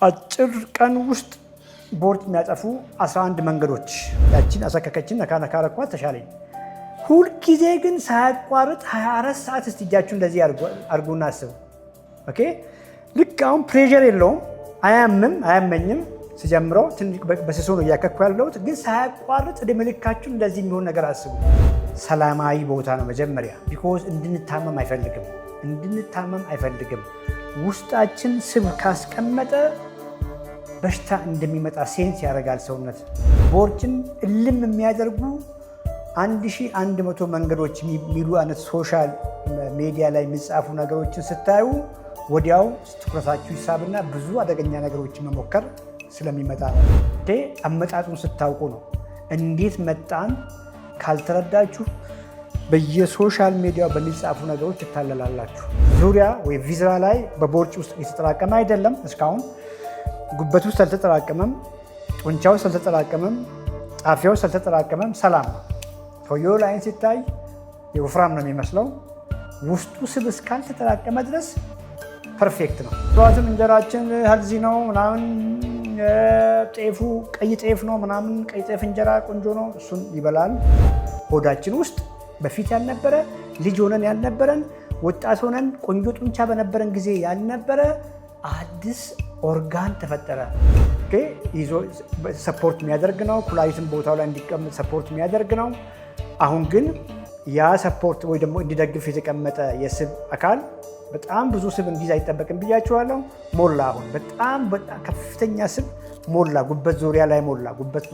አጭር ቀን ውስጥ ቦርጭ የሚያጠፉ 11 መንገዶች። ያቺን አሰከከችን ነካ ነካ አረኳት ተሻለኝ። ሁልጊዜ ግን ሳያቋርጥ 24 ሰዓት እስቲ እጃችሁ እንደዚህ አርጉና አስቡ። ኦኬ ልክ አሁን ፕሬሸር የለውም፣ አያመኝም። ሲጀምረው ትንሽ በስሱ ነው እያከኩ ያለሁት፣ ግን ሳያቋርጥ እድሜ ልካችሁ እንደዚህ የሚሆን ነገር አስቡ። ሰላማዊ ቦታ ነው መጀመሪያ። ቢኮዝ እንድንታመም አይፈልግም። ውስጣችን ስብ ካስቀመጠ በሽታ እንደሚመጣ ሴንስ ያደርጋል ሰውነት። ቦርጭን እልም የሚያደርጉ 1100 መንገዶች የሚሉ አይነት ሶሻል ሚዲያ ላይ የሚጻፉ ነገሮችን ስታዩ ወዲያው ትኩረታችሁ ይሳብና ብዙ አደገኛ ነገሮችን መሞከር ስለሚመጣ ነው። አመጣጡን ስታውቁ ነው። እንዴት መጣን ካልተረዳችሁ በየሶሻል ሚዲያው በሚጻፉ ነገሮች ትታለላላችሁ። ዙሪያ ወይ ቪዝራ ላይ በቦርጭ ውስጥ የተጠራቀመ አይደለም። እስካሁን ጉበት ውስጥ አልተጠራቀመም፣ ጡንቻ ውስጥ አልተጠራቀመም፣ ጣፊያ ውስጥ አልተጠራቀመም። ሰላም ነው። ሰውየው ላይን ሲታይ የወፍራም ነው የሚመስለው። ውስጡ ስብ እስካልተጠራቀመ ድረስ ፐርፌክት ነው። ጠዋትም እንጀራችን ሄልዚ ነው ምናምን፣ ጤፉ ቀይ ጤፍ ነው ምናምን፣ ቀይ ጤፍ እንጀራ ቆንጆ ነው፣ እሱን ይበላል። ሆዳችን ውስጥ በፊት ያልነበረ፣ ልጅ ሆነን ያልነበረን፣ ወጣት ሆነን ቆንጆ ጡንቻ በነበረን ጊዜ ያልነበረ አዲስ ኦርጋን ተፈጠረ። ይዞ ሰፖርት የሚያደርግ ነው። ኩላሊትን ቦታው ላይ እንዲቀመጥ ሰፖርት የሚያደርግ ነው። አሁን ግን ያ ሰፖርት ወይ ደግሞ እንዲደግፍ የተቀመጠ የስብ አካል በጣም ብዙ ስብ እንዲይዝ አይጠበቅም ብያችኋለሁ። ሞላ። አሁን በጣም ከፍተኛ ስብ ሞላ። ጉበት ዙሪያ ላይ ሞላ። ጉበት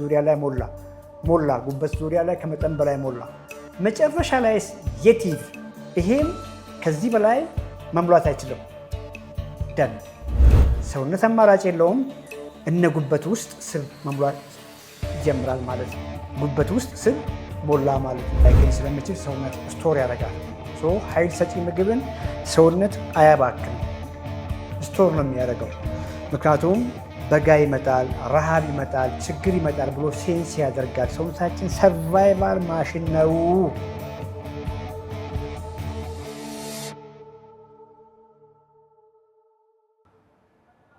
ዙሪያ ላይ ከመጠን በላይ ሞላ። መጨረሻ ላይ የቲቭ ይሄም ከዚህ በላይ መሙላት አይችልም። ደም ሰውነት አማራጭ የለውም። እነ ጉበት ውስጥ ስብ መሙላት ይጀምራል ማለት ነው። ጉበት ውስጥ ስብ ሞላ ማለት ነው። ላይገኝ ስለሚችል ሰውነት ስቶር ያደርጋል። ኃይል ሰጪ ምግብን ሰውነት አያባክንም፣ ስቶር ነው የሚያደርገው። ምክንያቱም በጋ ይመጣል፣ ረሃብ ይመጣል፣ ችግር ይመጣል ብሎ ሴንስ ያደርጋል። ሰውነታችን ሰርቫይቫል ማሽን ነው።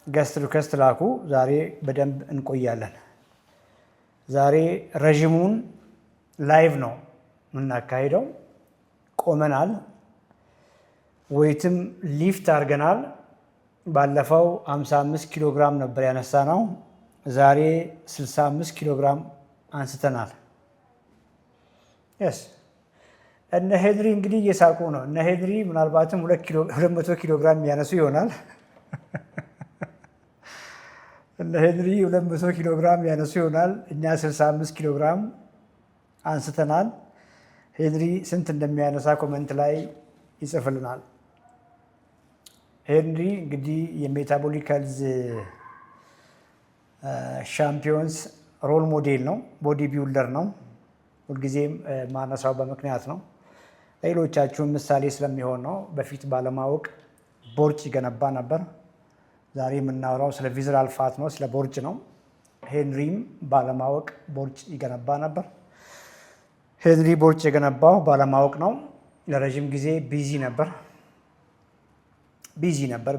ገስት ሪኩዌስት ላኩ። ዛሬ በደንብ እንቆያለን። ዛሬ ረዥሙን ላይቭ ነው የምናካሂደው። ቆመናል፣ ዌይትም ሊፍት አድርገናል። ባለፈው 55 ኪሎ ግራም ነበር ያነሳ ነው። ዛሬ 65 ኪሎ ግራም አንስተናል። ስ እነ ሄንሪ እንግዲህ እየሳቁ ነው። እነ ሄንሪ ምናልባትም 200 ኪሎ ግራም የሚያነሱ ይሆናል። እነ ሄንሪ 200 ኪሎ ግራም ያነሱ ይሆናል። እኛ 65 ኪሎ ግራም አንስተናል። ሄንሪ ስንት እንደሚያነሳ ኮመንት ላይ ይጽፍልናል። ሄንሪ እንግዲህ የሜታቦሊክ ሄልዝ ሻምፒዮንስ ሮል ሞዴል ነው። ቦዲ ቢውልደር ነው። ሁልጊዜም ማነሳው በምክንያት ነው። ሌሎቻችሁን ምሳሌ ስለሚሆን ነው። በፊት ባለማወቅ ቦርጭ ይገነባ ነበር። ዛሬ የምናወራው ስለ ቪዝራል ፋት ነው፣ ስለ ቦርጭ ነው። ሄንሪም ባለማወቅ ቦርጭ ይገነባ ነበር። ሄንሪ ቦርጭ የገነባው ባለማወቅ ነው። ለረዥም ጊዜ ቢዚ ነበር።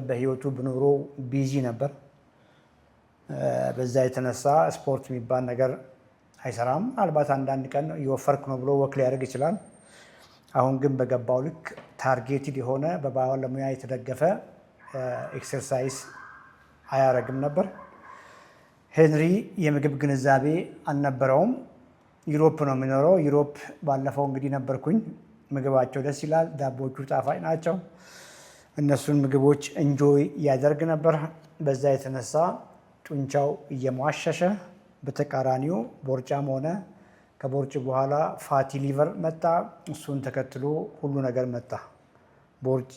በህይወቱ በኑሮ ቢዚ ነበር። በዛ የተነሳ ስፖርት የሚባል ነገር አይሰራም። ምናልባት አንዳንድ ቀን እየወፈርክ ነው ብሎ ወክ ሊያደርግ ይችላል። አሁን ግን በገባው ልክ ታርጌትድ የሆነ በባለሙያ የተደገፈ ኤክሰርሳይዝ አያረግም ነበር። ሄንሪ የምግብ ግንዛቤ አልነበረውም። ዩሮፕ ነው የሚኖረው። ዩሮፕ ባለፈው እንግዲህ ነበርኩኝ። ምግባቸው ደስ ይላል፣ ዳቦቹ ጣፋጭ ናቸው። እነሱን ምግቦች እንጆይ ያደርግ ነበር። በዛ የተነሳ ጡንቻው እየሟሸሸ፣ በተቃራኒው ቦርጫም ሆነ። ከቦርጭ በኋላ ፋቲ ሊቨር መጣ። እሱን ተከትሎ ሁሉ ነገር መጣ። ቦርጭ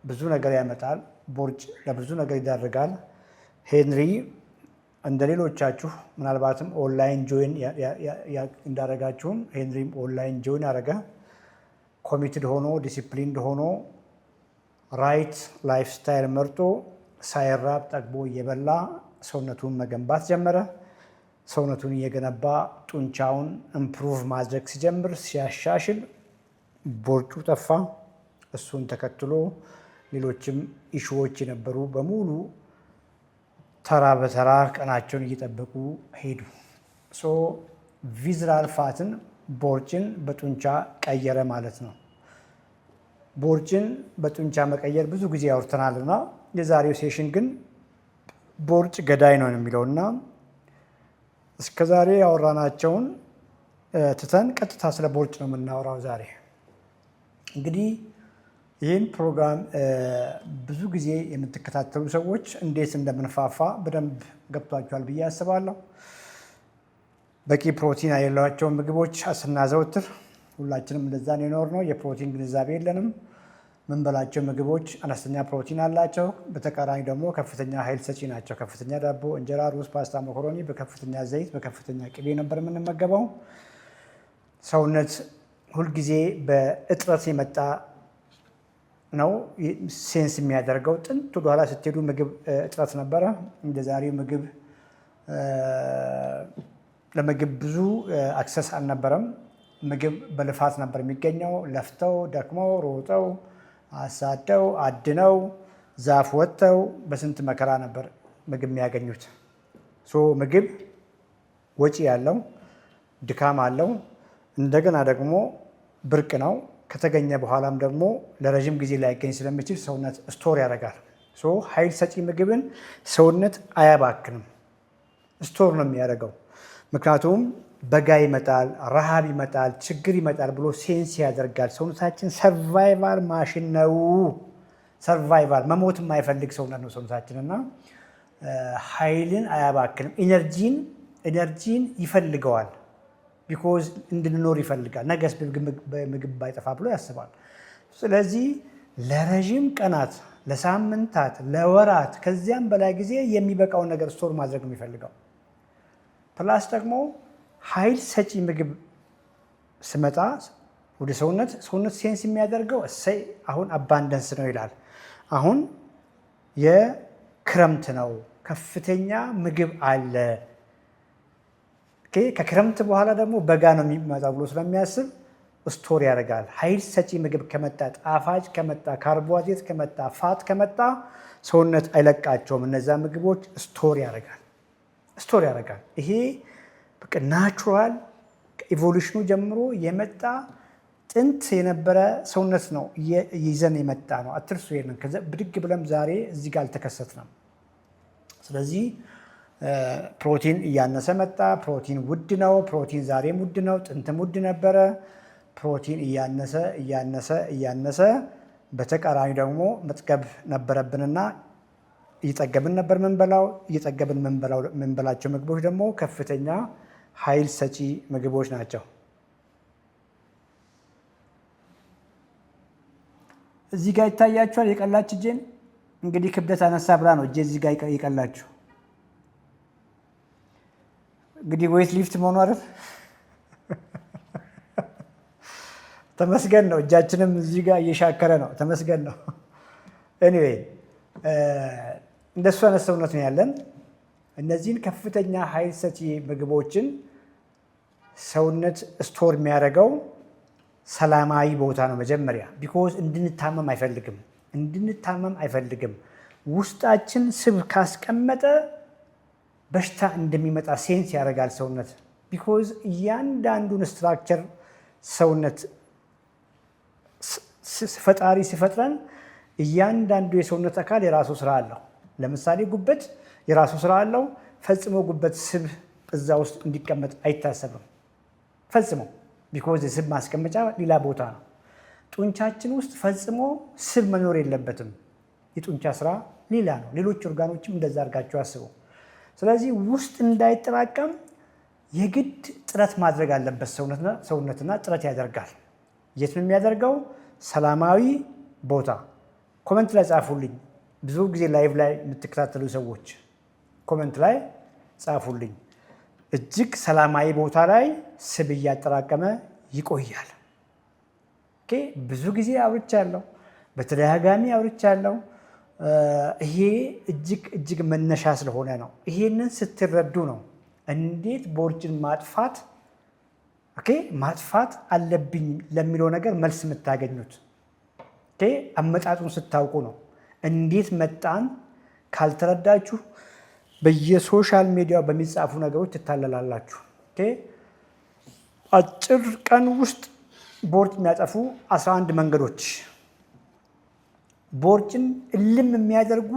ብዙ ነገር ያመጣል። ቦርጭ ለብዙ ነገር ይዳርጋል። ሄንሪ እንደ ሌሎቻችሁ ምናልባትም ኦንላይን ጆይን እንዳረጋችሁም ሄንሪም ኦንላይን ጆይን ያደረገ ኮሚትድ ሆኖ ዲሲፕሊንድ ሆኖ ራይት ላይፍ ስታይል መርጦ ሳይራብ ጠግቦ እየበላ ሰውነቱን መገንባት ጀመረ። ሰውነቱን እየገነባ ጡንቻውን ኢምፕሩቭ ማድረግ ሲጀምር ሲያሻሽል ቦርጩ ጠፋ። እሱን ተከትሎ ሌሎችም ኢሹዎች የነበሩ በሙሉ ተራ በተራ ቀናቸውን እየጠበቁ ሄዱ። ቪዝራል ፋትን ቦርጭን በጡንቻ ቀየረ ማለት ነው። ቦርጭን በጡንቻ መቀየር ብዙ ጊዜ ያወርተናል እና የዛሬው ሴሽን ግን ቦርጭ ገዳይ ነው የሚለውና እስከዛሬ ያወራናቸውን ትተን ቀጥታ ስለ ቦርጭ ነው የምናወራው ዛሬ። እንግዲህ ይህን ፕሮግራም ብዙ ጊዜ የምትከታተሉ ሰዎች እንዴት እንደምንፋፋ በደንብ ገብቷችኋል ብዬ አስባለሁ። በቂ ፕሮቲን የሌላቸውን ምግቦች ስናዘወትር ሁላችንም እንደዛ ነው የኖርነው። የፕሮቲን ግንዛቤ የለንም። ምንበላቸው ምግቦች አነስተኛ ፕሮቲን አላቸው፣ በተቃራኒ ደግሞ ከፍተኛ ኃይል ሰጪ ናቸው። ከፍተኛ ዳቦ፣ እንጀራ፣ ሩዝ፣ ፓስታ፣ መኮሮኒ በከፍተኛ ዘይት በከፍተኛ ቅቤ ነበር የምንመገበው። ሰውነት ሁልጊዜ በእጥረት የመጣ ነው ሴንስ የሚያደርገው። ጥንት ወደኋላ ስትሄዱ ምግብ እጥረት ነበረ። እንደ ዛሬው ምግብ ለምግብ ብዙ አክሰስ አልነበረም። ምግብ በልፋት ነበር የሚገኘው። ለፍተው ደክመው ሮጠው አሳደው አድነው ዛፍ ወጥተው በስንት መከራ ነበር ምግብ የሚያገኙት። ምግብ ወጪ ያለው ድካም አለው። እንደገና ደግሞ ብርቅ ነው። ከተገኘ በኋላም ደግሞ ለረዥም ጊዜ ላይገኝ ስለሚችል ሰውነት ስቶር ያደርጋል። ኃይል ሰጪ ምግብን ሰውነት አያባክንም፣ ስቶር ነው የሚያደርገው። ምክንያቱም በጋ ይመጣል፣ ረሃብ ይመጣል፣ ችግር ይመጣል ብሎ ሴንስ ያደርጋል። ሰውነታችን ሰርቫይቫል ማሽን ነው። ሰርቫይቫል መሞት የማይፈልግ ሰውነት ነው ሰውነታችን እና ኃይልን አያባክንም። ኢነርጂን ይፈልገዋል። ቢኮዝ እንድንኖር ይፈልጋል። ነገስ ምግብ ባይጠፋ ብሎ ያስባል። ስለዚህ ለረዥም ቀናት፣ ለሳምንታት፣ ለወራት ከዚያም በላይ ጊዜ የሚበቃውን ነገር ስቶር ማድረግ ነው የሚፈልገው። ፕላስ ደግሞ ኃይል ሰጪ ምግብ ስመጣ ወደ ሰውነት ሴንስ የሚያደርገው እሰይ አሁን አባንደንስ ነው ይላል። አሁን የክረምት ነው፣ ከፍተኛ ምግብ አለ። ከክረምት በኋላ ደግሞ በጋ ነው የሚመጣው ብሎ ስለሚያስብ ስቶር ያደርጋል። ኃይል ሰጪ ምግብ ከመጣ፣ ጣፋጭ ከመጣ፣ ካርቦሃይድሬት ከመጣ፣ ፋት ከመጣ ሰውነት አይለቃቸውም። እነዛ ምግቦች ስቶር ያደርጋል። ይሄ በቃ ናቹራል ከኢቮሉሽኑ ጀምሮ የመጣ ጥንት የነበረ ሰውነት ነው ይዘን የመጣ ነው። አትርሱ። ይሄንን ከዛ ብድግ ብለም ዛሬ እዚህ ጋር አልተከሰትንም። ስለዚህ ፕሮቲን እያነሰ መጣ። ፕሮቲን ውድ ነው። ፕሮቲን ዛሬም ውድ ነው፣ ጥንትም ውድ ነበረ። ፕሮቲን እያነሰ በተቃራኒ ደግሞ መጥገብ ነበረብንና እየጠገብን ነበር ምንበላው። እየጠገብን ምንበላቸው ምግቦች ደግሞ ከፍተኛ ኃይል ሰጪ ምግቦች ናቸው። እዚህ ጋር ይታያችኋል የቀላች እጄን። እንግዲህ ክብደት አነሳ ብላ ነው እጄ እዚህ ጋር የቀላችሁ። እንግዲህ ዌይት ሊፍት መሆኑ አይደል? ተመስገን ነው። እጃችንም እዚህ ጋር እየሻከረ ነው። ተመስገን ነው። ኤኒዌይ እንደሱ አይነት ሰውነት ነው ያለን። እነዚህን ከፍተኛ ኃይል ሰጪ ምግቦችን ሰውነት ስቶር የሚያደርገው ሰላማዊ ቦታ ነው መጀመሪያ። ቢኮዝ እንድንታመም አይፈልግም። ውስጣችን ስብ ካስቀመጠ በሽታ እንደሚመጣ ሴንስ ያደርጋል ሰውነት። ቢኮዝ እያንዳንዱን ስትራክቸር ሰውነት ፈጣሪ ሲፈጥረን እያንዳንዱ የሰውነት አካል የራሱ ስራ አለው። ለምሳሌ ጉበት የራሱ ስራ አለው። ፈጽሞ ጉበት ስብ እዛ ውስጥ እንዲቀመጥ አይታሰብም ፈጽሞ። ቢኮዝ የስብ ማስቀመጫ ሌላ ቦታ ነው። ጡንቻችን ውስጥ ፈጽሞ ስብ መኖር የለበትም። የጡንቻ ስራ ሌላ ነው። ሌሎች ኦርጋኖችም እንደዛ አድርጋቸው አስቡ። ስለዚህ ውስጥ እንዳይጠራቀም የግድ ጥረት ማድረግ አለበት ሰውነትና ጥረት ያደርጋል። የት ነው የሚያደርገው? ሰላማዊ ቦታ። ኮመንት ላይ ጻፉልኝ። ብዙ ጊዜ ላይቭ ላይ የምትከታተሉ ሰዎች ኮመንት ላይ ጻፉልኝ። እጅግ ሰላማዊ ቦታ ላይ ስብ እያጠራቀመ ይቆያል። ብዙ ጊዜ አውርቻለሁ፣ በተደጋጋሚ አውርቻለሁ። ይሄ እጅግ መነሻ ስለሆነ ነው። ይሄንን ስትረዱ ነው እንዴት ቦርጭን ማጥፋት አለብኝ ለሚለው ነገር መልስ የምታገኙት። አመጣጡን ስታውቁ ነው። እንዴት መጣን ካልተረዳችሁ በየሶሻል ሚዲያው በሚጻፉ ነገሮች ትታለላላችሁ። አጭር ቀን ውስጥ ቦርጭ የሚያጠፉ 11 መንገዶች፣ ቦርጭን እልም የሚያደርጉ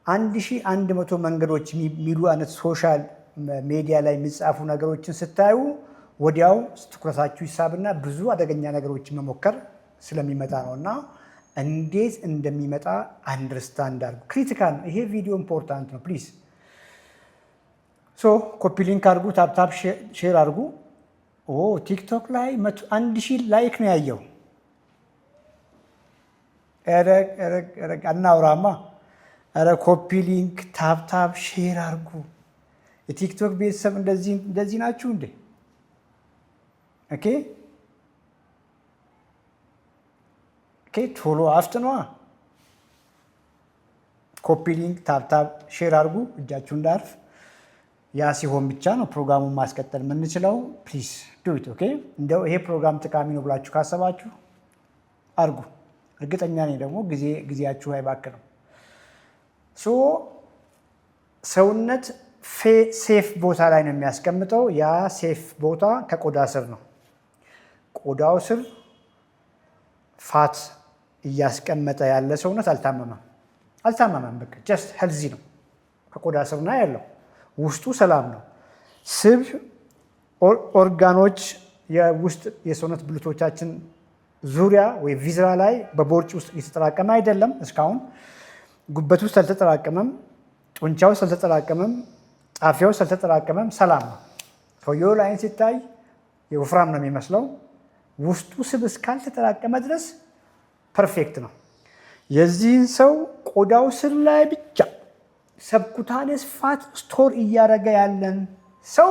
1100 መንገዶች የሚሉ አይነት ሶሻል ሚዲያ ላይ የሚጻፉ ነገሮችን ስታዩ ወዲያው ትኩረታችሁ ይሳብና ብዙ አደገኛ ነገሮችን መሞከር ስለሚመጣ ነው። እና እንዴት እንደሚመጣ አንደርስታንድ አድርጉ። ክሪቲካል ነው ይሄ ቪዲዮ፣ ኢምፖርታንት ነው። ፕሊዝ ኮፒ ሊንክ አድርጉ፣ ታፕታፕ ሼር አድርጉ። ቲክቶክ ላይ 1000 ላይክ ነው ያየው። አናውራማ። ኮፒ ሊንክ ታፕታፕ ሼር አድርጉ። የቲክቶክ ቤተሰብ እንደዚህ ናችሁ እንዴ? ቶሎ አፍጥኗ። ኮፒ ሊንክ ታፕታፕ ሼር አድርጉ፣ እጃችሁ እንዳርፍ። ያ ሲሆን ብቻ ነው ፕሮግራሙን ማስቀጠል የምንችለው። ፕሊዝ ዱት። እንደው ይሄ ፕሮግራም ጠቃሚ ነው ብላችሁ ካሰባችሁ አድርጉ። እርግጠኛ ነኝ ደግሞ ጊዜያችሁ አይባክንም። ሰውነት ሴፍ ቦታ ላይ ነው የሚያስቀምጠው። ያ ሴፍ ቦታ ከቆዳ ስር ነው። ቆዳው ስር ፋት እያስቀመጠ ያለ ሰውነት አልታመመም። በቃ ጀስት ሄልዚ ነው። ከቆዳ ስር ነው ያለው። ውስጡ ሰላም ነው። ስብ ኦርጋኖች የውስጥ የሰውነት ብልቶቻችን ዙሪያ ወይ ቪዝራ ላይ በቦርጭ ውስጥ እየተጠራቀመ አይደለም። እስካሁን ጉበት ውስጥ አልተጠራቀመም፣ ጡንቻ ውስጥ አልተጠራቀመም፣ ጣፊያ ውስጥ አልተጠራቀመም። ሰላም ነው። ሰውየው ላይን ሲታይ የወፍራም ነው የሚመስለው። ውስጡ ስብ እስካልተጠራቀመ ድረስ ፐርፌክት ነው። የዚህን ሰው ቆዳው ስር ላይ ብቻ ሰብኩታኔስ ፋት ስቶር እያደረገ ያለን ሰው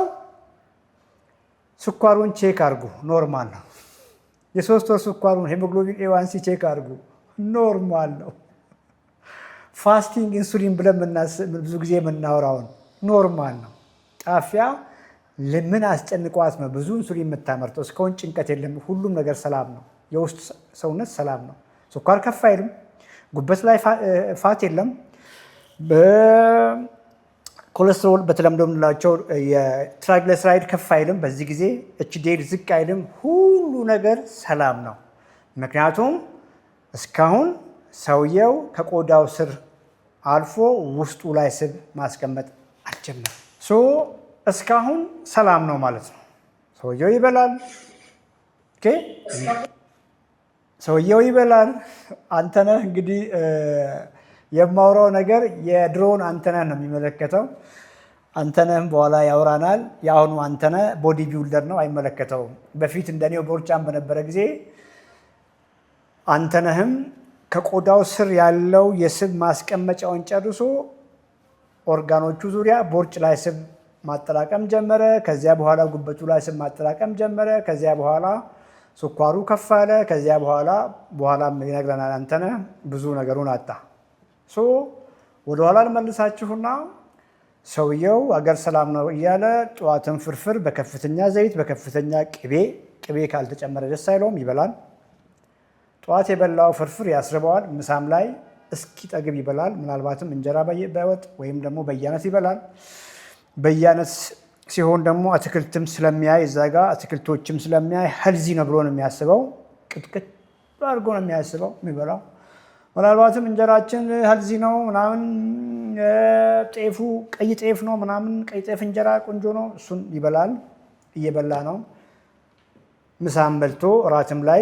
ስኳሩን ቼክ አድርጉ፣ ኖርማል ነው። የ3 ወር ስኳሩን ሄሞግሎቢን ኤዋንሲ ቼክ አድርጉ፣ ኖርማል ነው። ፋስቲንግ ኢንሱሊን ብለን ብዙ ጊዜ የምናወራውን ኖርማል ነው። ጣፊያ ለምን አስጨንቋት ነው ብዙ ኢንሱሊን የምታመርተው? እስካሁን ጭንቀት የለም፣ ሁሉም ነገር ሰላም ነው። የውስጥ ሰውነት ሰላም ነው። ስኳር ከፍ አይልም። ጉበት ላይ ፋት የለም። በኮሌስትሮል በተለምዶ የምንላቸው የትራይግሊሰራይድ ከፍ አይልም። በዚህ ጊዜ ኤችዲኤል ዝቅ አይልም። ሁሉ ነገር ሰላም ነው። ምክንያቱም እስካሁን ሰውየው ከቆዳው ስር አልፎ ውስጡ ላይ ስብ ማስቀመጥ አልጀመረም። እስካሁን ሰላም ነው ማለት ነው። ሰውየው ይበላል። ሰውየው ይበላል። አንተነህ እንግዲህ የማውራው ነገር የድሮውን አንተነህ ነው የሚመለከተው። አንተነህም በኋላ ያወራናል። የአሁኑ አንተነህ ቦዲ ቢውልደር ነው፣ አይመለከተውም። በፊት እንደኔው ቦርጫም በነበረ ጊዜ አንተነህም ከቆዳው ስር ያለው የስብ ማስቀመጫውን ጨርሶ ኦርጋኖቹ ዙሪያ ቦርጭ ላይ ስብ ማጠራቀም ጀመረ። ከዚያ በኋላ ጉበቱ ላይ ስብ ማጠራቀም ጀመረ። ከዚያ በኋላ ስኳሩ ከፍ አለ። ከዚያ በኋላም ይነግረናል አንተነህ ብዙ ነገሩን አጣ። ወደኋላ ልመልሳችሁና ሰውየው አገር ሰላም ነው እያለ ጠዋትን ፍርፍር በከፍተኛ ዘይት በከፍተኛ ቅቤ ካልተጨመረ ደስ አይለውም፣ ይበላል። ጠዋት የበላው ፍርፍር ያስርበዋል። ምሳም ላይ እስኪጠግብ ይበላል። ምናልባትም እንጀራ በወጥ ወይም ደግሞ በየአይነት ይበላል። በየአይነት ሲሆን ደግሞ አትክልትም ስለሚያይ እዛ ጋ አትክልቶችም ስለሚያይ ሄልዚ ነው ብሎ ነው የሚያስበው። ቅጥቅጥ አድርጎ ነው የሚያስበው የሚበላው። ምናልባትም እንጀራችን ሄልዚ ነው ምናምን፣ ጤፉ ቀይ ጤፍ ነው ምናምን፣ ቀይ ጤፍ እንጀራ ቆንጆ ነው፣ እሱን ይበላል። እየበላ ነው። ምሳም በልቶ እራትም ላይ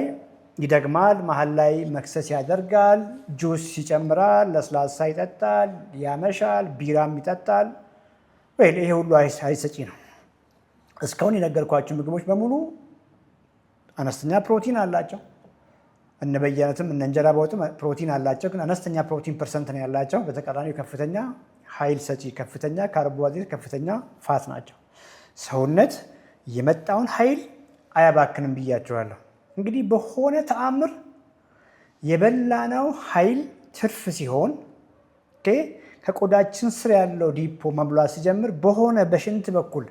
ይደግማል። መሀል ላይ መክሰስ ያደርጋል። ጁስ ይጨምራል። ለስላሳ ይጠጣል። ያመሻል። ቢራም ይጠጣል። ይሄ ሁሉ አይሰጪ ነው። እስካሁን የነገርኳቸው ምግቦች በሙሉ አነስተኛ ፕሮቲን አላቸው። እነ በየአይነትም እነ እንጀራ በወጥም ፕሮቲን አላቸው፣ ግን አነስተኛ ፕሮቲን ፐርሰንት ነው ያላቸው። በተቃራኒው ከፍተኛ ኃይል ሰጪ፣ ከፍተኛ ካርቦሃይድሬት፣ ከፍተኛ ፋት ናቸው። ሰውነት የመጣውን ኃይል አያባክንም ብያቸዋለሁ። እንግዲህ በሆነ ተአምር የበላነው ኃይል ትርፍ ሲሆን ከቆዳችን ስር ያለው ዲፖ መብላት ሲጀምር በሆነ በሽንት በኩል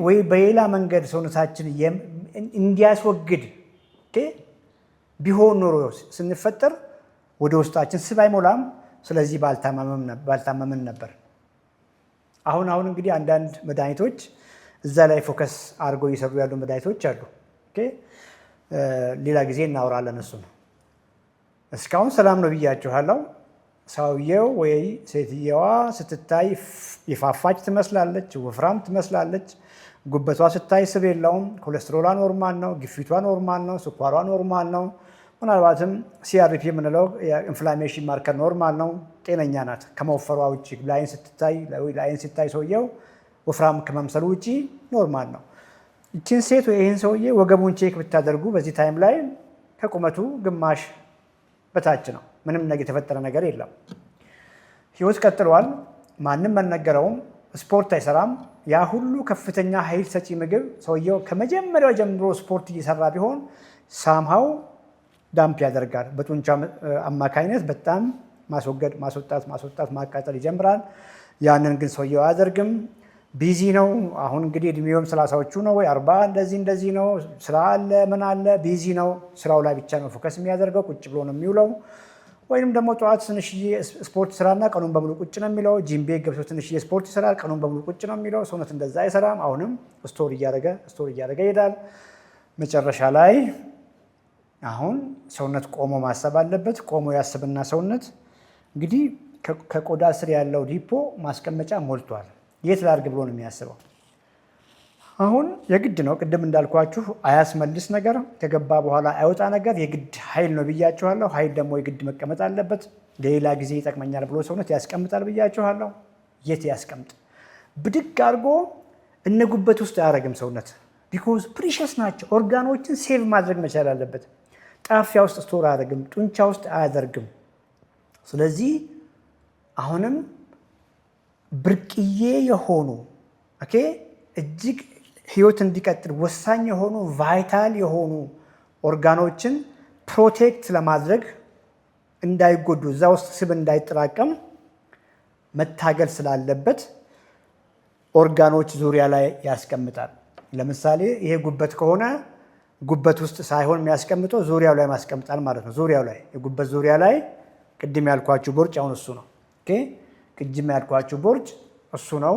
ወይ በሌላ መንገድ ሰውነታችን እንዲያስወግድ ቢሆን ኖሮ ስንፈጠር ወደ ውስጣችን ስብ አይሞላም። ስለዚህ ባልታመምን ነበር። አሁን እንግዲህ አንዳንድ መድኃኒቶች እዛ ላይ ፎከስ አድርገው እየሰሩ ያሉ መድኃኒቶች አሉ። ሌላ ጊዜ እናወራለን እሱ ነው። እስካሁን ሰላም ነው ብያችኋለሁ። ሰውየው ወይ ሴትየዋ ስትታይ የፋፋች ትመስላለች፣ ወፍራም ትመስላለች። ጉበቷ ስታይ ስብ የለውም። ኮሌስትሮሏ ኖርማል ነው፣ ግፊቷ ኖርማል ነው፣ ስኳሯ ኖርማል ነው። ምናልባትም ሲአርፒ የምንለው የኢንፍላሜሽን ማርከር ኖርማል ነው። ጤነኛ ናት ከመወፈሯ ውጭ። ለአይን ሲታይ ሰውየው ወፍራም ከመምሰሉ ውጭ ኖርማል ነው። ይችን ሴት ወይ ይህን ሰውዬ ወገቡን ቼክ ብታደርጉ በዚህ ታይም ላይ ከቁመቱ ግማሽ በታች ነው። ምንም ነገር የተፈጠረ ነገር የለም። ህይወት ቀጥሏል። ማንም አልነገረውም። ስፖርት አይሰራም። ያ ሁሉ ከፍተኛ ኃይል ሰጪ ምግብ ሰውየው ከመጀመሪያው ጀምሮ ስፖርት እየሰራ ቢሆን ሳምሃው ዳምፕ ያደርጋል። በጡንቻ አማካኝነት በጣም ማስወጣት ማቃጠል ይጀምራል። ያንን ግን ሰውየው አያደርግም። ቢዚ ነው። አሁን እንግዲህ እድሜውም 30ዎቹ ነው ወይ 40 እንደዚህ ነው። ስራ አለ ምን አለ፣ ቢዚ ነው። ስራው ላይ ብቻ ነው ፎከስ የሚያደርገው። ቁጭ ብሎ ነው የሚውለው። ወይም ደግሞ ጠዋት ትንሽዬ ስፖርት ስራና ቀኑን በሙሉ ቁጭ ነው የሚለው። ጂም ቤት ገብቶ ትንሽዬ ስፖርት ይሰራል፣ ቀኑን በሙሉ ቁጭ ነው የሚለው። ሰውነት እንደዛ አይሰራም። አሁንም ስቶር እያደረገ ይሄዳል። መጨረሻ ላይ አሁን ሰውነት ቆሞ ማሰብ አለበት። ቆሞ ያስብና ሰውነት እንግዲህ ከቆዳ ስር ያለው ዲፖ ማስቀመጫ ሞልቷል። የት ላድርግ ብሎ ነው የሚያስበው። አሁን የግድ ነው ቅድም እንዳልኳችሁ አያስመልስ ነገር ከገባ በኋላ አይወጣ ነገር የግድ ኃይል ነው ብያችኋለሁ። ኃይል ደግሞ የግድ መቀመጥ አለበት። ሌላ ጊዜ ይጠቅመኛል ብሎ ሰውነት ያስቀምጣል ብያችኋለሁ። የት ያስቀምጥ? ብድግ አድርጎ እነ ጉበት ውስጥ አያደርግም ሰውነት። ቢኮዝ ፕሪሸስ ናቸው። ኦርጋኖችን ሴቭ ማድረግ መቻል አለበት። ጣፊያ ውስጥ ስቶር አያደርግም፣ ጡንቻ ውስጥ አያደርግም። ስለዚህ አሁንም ብርቅዬ የሆኑ እጅግ ህይወት እንዲቀጥል ወሳኝ የሆኑ ቫይታል የሆኑ ኦርጋኖችን ፕሮቴክት ለማድረግ እንዳይጎዱ፣ እዛ ውስጥ ስብ እንዳይጠራቀም መታገል ስላለበት ኦርጋኖች ዙሪያ ላይ ያስቀምጣል። ለምሳሌ ይሄ ጉበት ከሆነ ጉበት ውስጥ ሳይሆን የሚያስቀምጠው ዙሪያው ላይ ማስቀምጣል ማለት ነው። ዙሪያው ላይ የጉበት ዙሪያ ላይ ቅድም ያልኳችሁ ቦርጭ አሁን እሱ ነው። ቅድም ያልኳችሁ ቦርጭ እሱ ነው።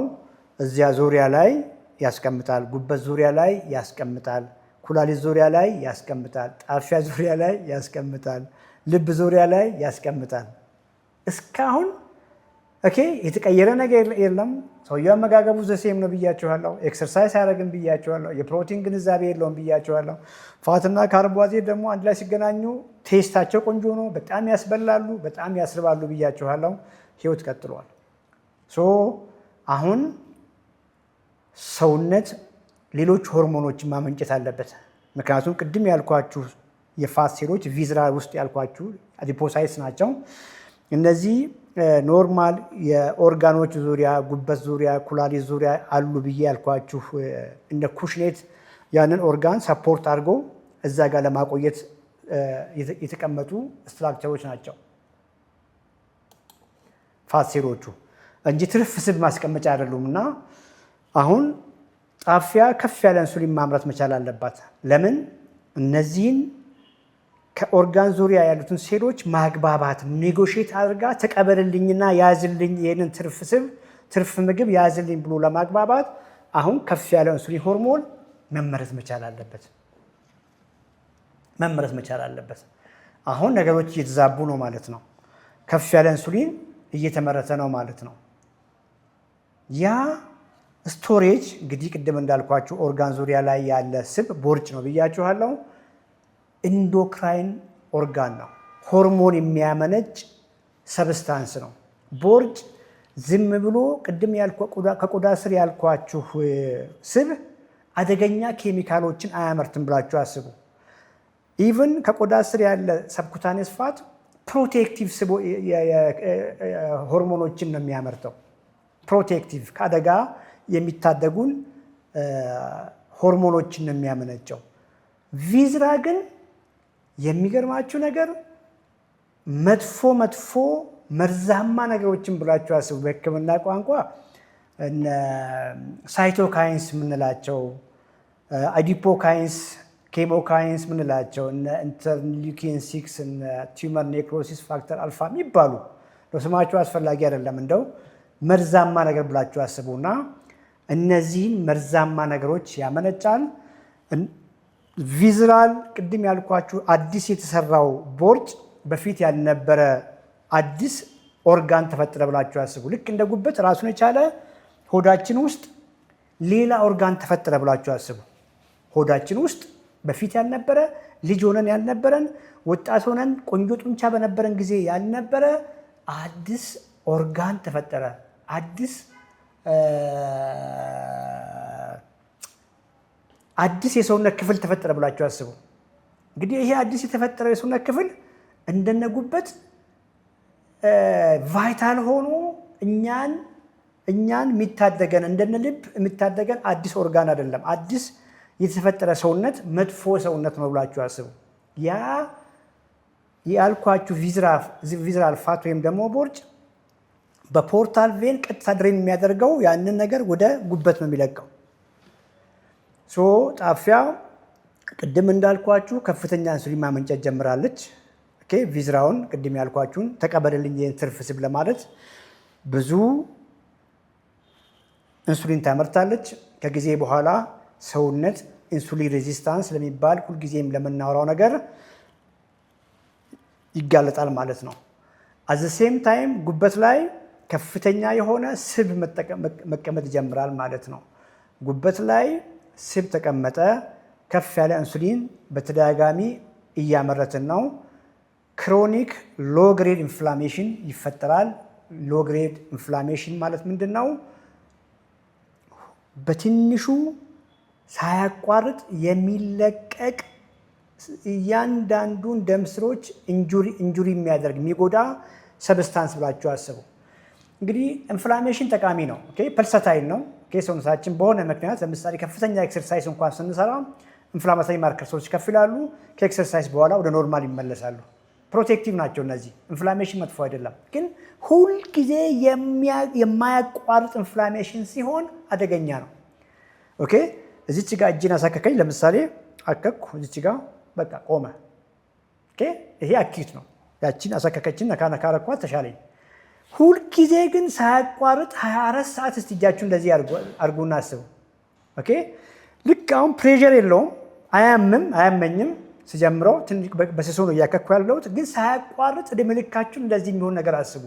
እዚያ ዙሪያ ላይ ያስቀምጣል። ጉበት ዙሪያ ላይ ያስቀምጣል። ኩላሊት ዙሪያ ላይ ያስቀምጣል። ጣፊያ ዙሪያ ላይ ያስቀምጣል። ልብ ዙሪያ ላይ ያስቀምጣል። እስካሁን የተቀየረ ነገር የለም። ሰውየው አመጋገቡ ዘሴም ነው ብያችኋለሁ። ኤክሰርሳይዝ አያደርግም ብያችኋለሁ። የፕሮቲን ግንዛቤ የለውም ብያችኋለሁ። ፋትና ካርቦሃይድሬት ደግሞ አንድ ላይ ሲገናኙ ቴስታቸው ቆንጆ ነው። በጣም ያስበላሉ፣ በጣም ያስርባሉ ብያችኋለሁ። ህይወት ቀጥሏል። አሁን ሰውነት ሌሎች ሆርሞኖችን ማመንጨት አለበት። ምክንያቱም ቅድም ያልኳችሁ የፋት ሴሎች ቪዝራል ውስጥ ያልኳችሁ አዲፖሳይትስ ናቸው። እነዚህ ኖርማል የኦርጋኖች ዙሪያ፣ ጉበት ዙሪያ፣ ኩላሊት ዙሪያ አሉ ብዬ ያልኳችሁ እንደ ኩሽኔት ያንን ኦርጋን ሰፖርት አድርጎ እዛ ጋር ለማቆየት የተቀመጡ ስትራክቸሮች ናቸው ፋት ሴሎቹ እንጂ ትርፍ ስብ ማስቀመጫ አይደሉም። እና አሁን ጣፊያ ከፍ ያለ ኢንሱሊን ማምረት መቻል አለባት። ለምን? እነዚህን ከኦርጋን ዙሪያ ያሉትን ሴሎች ማግባባት ኔጎሽት አድርጋ ተቀበልልኝና ያዝልኝ፣ ይህንን ትርፍ ስብ ትርፍ ምግብ ያዝልኝ ብሎ ለማግባባት አሁን ከፍ ያለ ኢንሱሊን ሆርሞን መመረት መቻል አለበት። አሁን ነገሮች እየተዛቡ ነው ማለት ነው። ከፍ ያለ ኢንሱሊን እየተመረተ ነው ማለት ነው። ያ ስቶሬጅ እንግዲህ ቅድም እንዳልኳችሁ ኦርጋን ዙሪያ ላይ ያለ ስብ ቦርጭ ነው ብያችኋለሁ። ኢንዶክራይን ኦርጋን ነው። ሆርሞን የሚያመነጭ ሰብስታንስ ነው። ቦርጭ ዝም ብሎ ቅድም ከቆዳ ስር ያልኳችሁ ስብ አደገኛ ኬሚካሎችን አያመርትም ብላችሁ አስቡ። ኢቭን ከቆዳ ስር ያለ ሰብኩታኔስ ፋት ፕሮቴክቲቭ ሆርሞኖችን ነው የሚያመርተው። ፕሮቴክቲቭ ከአደጋ የሚታደጉን ሆርሞኖችን ነው የሚያመነጨው። ቪዝራ ግን የሚገርማችሁ ነገር መጥፎ መርዛማ ነገሮችን ብላችሁ አስቡ። በሕክምና ቋንቋ ሳይቶካይንስ የምንላቸው አዲፖካይንስ፣ ኬሞካይንስ የምንላቸው ኢንተርሊዩኪን 6 ቲዩመር ኔክሮሲስ ፋክተር አልፋ የሚባሉ ስማቸው አስፈላጊ አይደለም። እንደው መርዛማ ነገር ብላችሁ አስቡና እነዚህን መርዛማ ነገሮች ያመነጫል። ቪዝራል ቅድም ያልኳችሁ አዲስ የተሰራው ቦርጭ በፊት ያልነበረ አዲስ ኦርጋን ተፈጠረ ብላችሁ አስቡ። ልክ እንደ ጉበት ራሱን የቻለ ሆዳችን ውስጥ ሌላ ኦርጋን ተፈጠረ ብላችሁ አስቡ። ሆዳችን ውስጥ በፊት ያልነበረ ልጅ ሆነን ያልነበረን ወጣት ሆነን ቆንጆ ጡንቻ በነበረን ጊዜ ያልነበረ አዲስ ኦርጋን ተፈጠረ። አዲስ የሰውነት ክፍል ተፈጠረ ብላችሁ አስቡ። እንግዲህ ይሄ አዲስ የተፈጠረው የሰውነት ክፍል እንደነ ጉበት ቫይታል ሆኖ እኛን የሚታደገን እንደነ ልብ የሚታደገን አዲስ ኦርጋን አይደለም። አዲስ የተፈጠረ ሰውነት መጥፎ ሰውነት ነው ብላችሁ አስቡ። ያ ያልኳችሁ ቪዝራል ፋት ወይም ደግሞ ቦርጭ በፖርታል ቬን ቀጥታ ድሬን የሚያደርገው ያንን ነገር ወደ ጉበት ነው የሚለቀው። ጣፊያ ቅድም እንዳልኳችሁ ከፍተኛ ኢንሱሊን ማመንጨት ጀምራለች። ቪዝራውን ቅድም ያልኳችሁን ተቀበልልኝ ይህን ትርፍ ስብ ለማለት ብዙ ኢንሱሊን ታመርታለች። ከጊዜ በኋላ ሰውነት ኢንሱሊን ሬዚስታንስ ለሚባል ሁልጊዜም ለምናወራው ነገር ይጋለጣል ማለት ነው። አት ዘ ሴም ታይም ጉበት ላይ ከፍተኛ የሆነ ስብ መቀመጥ ይጀምራል ማለት ነው። ጉበት ላይ ስብ ተቀመጠ፣ ከፍ ያለ ኢንሱሊን በተደጋጋሚ እያመረትን ነው። ክሮኒክ ሎግሬድ ኢንፍላሜሽን ይፈጠራል። ሎግሬድ ኢንፍላሜሽን ማለት ምንድን ነው? በትንሹ ሳያቋርጥ የሚለቀቅ እያንዳንዱን ደም ስሮች ኢንጁሪ የሚያደርግ የሚጎዳ ሰብስታንስ ብላችሁ አስቡ። እንግዲህ ኢንፍላሜሽን ጠቃሚ ነው። ፐልሰታይል ነው። ሰውነታችን በሆነ ምክንያት ለምሳሌ ከፍተኛ ኤክሰርሳይዝ እንኳን ስንሰራ ኢንፍላማቶሪ ማርከርሶች ከፍ ይላሉ። ከኤክሰርሳይዝ በኋላ ወደ ኖርማል ይመለሳሉ። ፕሮቴክቲቭ ናቸው እነዚህ። ኢንፍላሜሽን መጥፎ አይደለም፣ ግን ሁልጊዜ የማያቋርጥ ኢንፍላሜሽን ሲሆን አደገኛ ነው። እዚች ጋር እጅን አሳከከኝ፣ ለምሳሌ አከኩ፣ እዚች ጋር በቃ ቆመ። ይሄ አኪት ነው። ያችን አሳከከችን፣ ነካ ነካ አረኳት፣ ተሻለኝ። ሁልጊዜ ግን ሳያቋርጥ 24 ሰዓት እስቲ እጃችሁ እንደዚህ አርጉና አስቡ። ልክ አሁን ፕሬዠር የለውም፣ አያመኝም። ስጀምረው ትንሽ በስሱ ነው እያከኩ ያለሁት፣ ግን ሳያቋርጥ ዕድሜ ልካችሁን እንደዚህ የሚሆን ነገር አስቡ።